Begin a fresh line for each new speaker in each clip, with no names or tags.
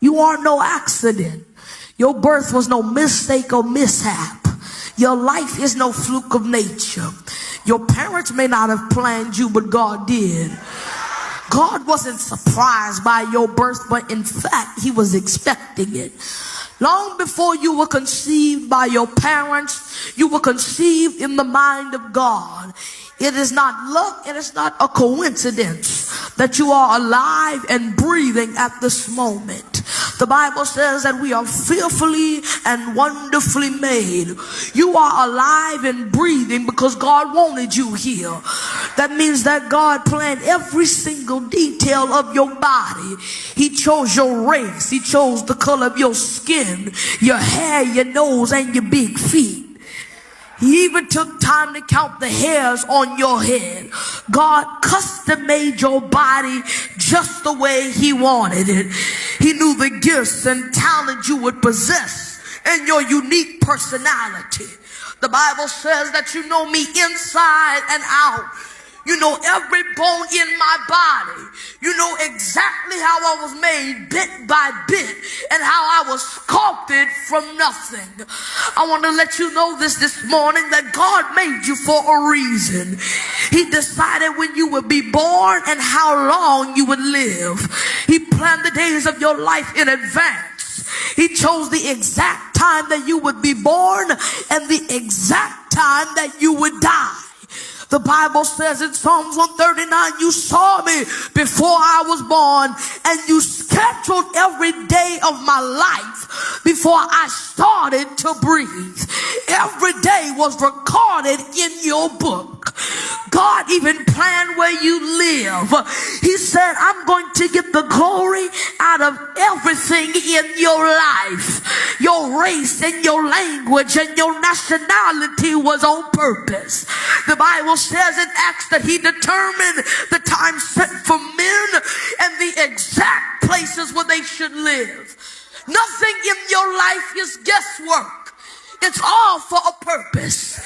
You are no accident. Your birth was no mistake or mishap. Your life is no fluke of nature. Your parents may not have planned you, but God did. God wasn't surprised by your birth, but in fact, he was expecting it. Long before you were conceived by your parents, you were conceived in the mind of God. It is not luck, and it's not a coincidence that you are alive and breathing at this moment. The Bible says that we are fearfully and wonderfully made. You are alive and breathing because God wanted you here. That means that God planned every single detail of your body. He chose your race. He chose the color of your skin, your hair, your nose, and your big feet. He even took time to count the hairs on your head. God custom made your body just the way he wanted it. He knew the gifts and talent you would possess and your unique personality. The Bible says that you know me inside and out. You know every bone in my body. You know exactly how I was made bit by bit and how I was sculpted from nothing. I want to let you know this morning that God made you for a reason. He decided when you would be born and how long you would live. He planned the days of your life in advance. He chose the exact time that you would be born and the exact time that you would die. The Bible says in Psalms 139, you saw me before I was born, and you scheduled every day of my life before I started to breathe. Every day was recorded in your book. God even planned where you live. He said, I'm going to get the glory out of everything in your life. Your race and your language and your nationality was on purpose. The Bible says in Acts that he determined the time set for men and the exact places where they should live. Nothing in your life is guesswork. It's all for a purpose.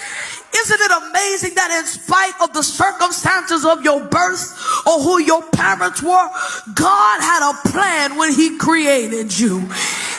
Isn't it amazing that in spite of the circumstances of your birth or who your parents were, God had a plan when he created you.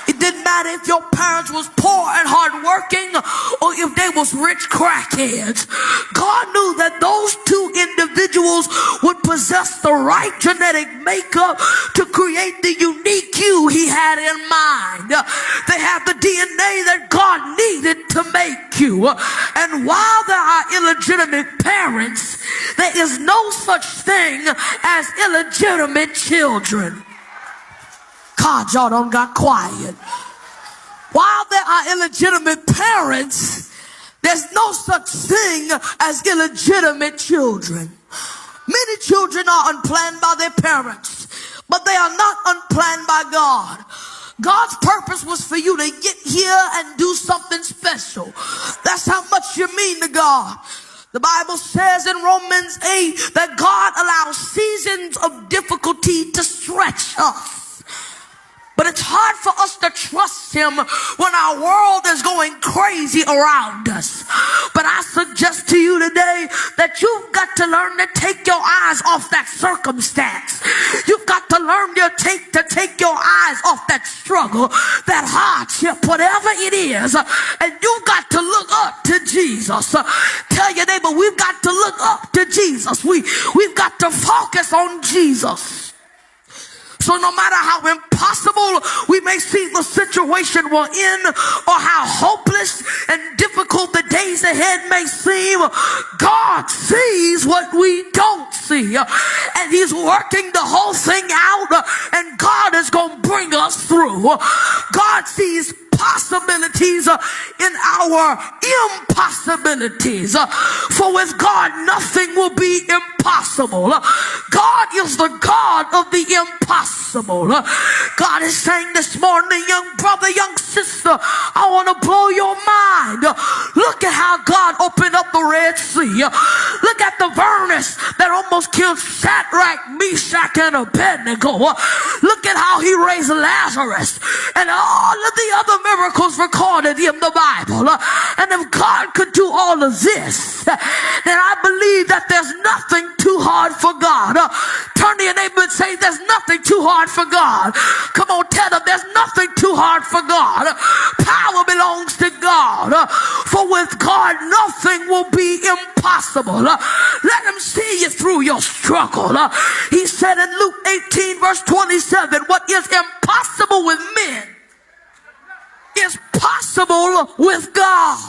It didn't matter if your parents was poor and hardworking or if they was rich crackheads. God knew that those two individuals would possess the right genetic makeup to create the unique you he had in mind. They have the DNA that God needed to make you. And while there are illegitimate parents, there is no such thing as illegitimate children. God, y'all done got quiet. While there are illegitimate parents, there's no such thing as illegitimate children. Many children are unplanned by their parents, but they are not unplanned by God. God's purpose was for you to get here and do something special. That's how much you mean to God. The Bible says in Romans 8 that God allows seasons of difficulty to stretch us. But it's hard for us to trust him when our world is going crazy around us. But I suggest to you today that you've got to learn to take your eyes off that circumstance. You've got to learn to take your eyes off that struggle, that hardship, whatever it is. And you've got to look up to Jesus. Tell your neighbor, we've got to look up to Jesus. We've got to focus on Jesus. So no matter how impossible we may see the situation we're in, or how hopeless and difficult the days ahead may seem, God sees what we don't see. And he's working the whole thing out, and God is going to bring us through. God sees possibilities in our impossibilities. For with God, nothing will be impossible. God is the God of the impossible. God is saying this morning, young brother, young sister, I want to blow your mind. Look at how God opened up the Red Sea. Look at the furnace that almost killed Shadrach, Meshach, and Abednego. Look at how he raised Lazarus and all of the other miracles recorded in the Bible. And if God could do all of this, then I believe that there's nothing too hard for God. Turn to your neighbor and say, there's nothing too hard for God. Come on, tell them there's nothing too hard for God. Power belongs to God. For with God, nothing will be impossible. Let him see you through your struggle. He said in Luke 18 verse 27, what is impossible with men is possible with God.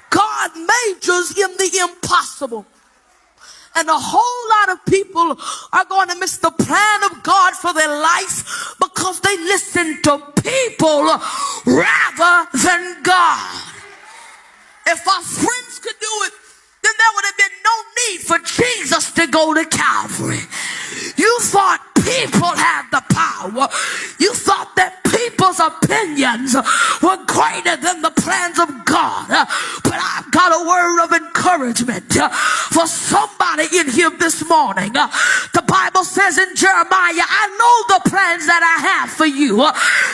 God majors in the impossible. And a whole lot of people are going to miss the plan of God for their life because they listen to people rather than God. If our friends could do it, then there would have been no need for Jesus to go to Calvary. You thought people had the power. You thought that people's opinions were greater than the plans of God. But I've got a word of encouragement for somebody in here this morning. The Bible says in Jeremiah, I know the plans that I have for you,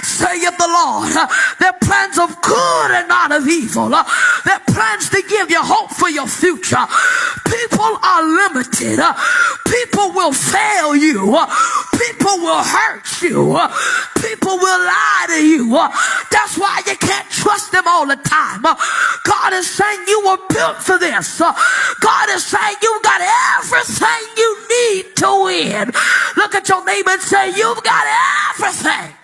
saith the Lord. They're plans of good and not of evil. They're plans to give you hope for your future. People are limited. People will fail you. People will hurt you. People will lie to you. That's why you can't trust them all the time. God is saying you were built for this. God is saying you've got everything you need to win. Look at your neighbor and say, you've got everything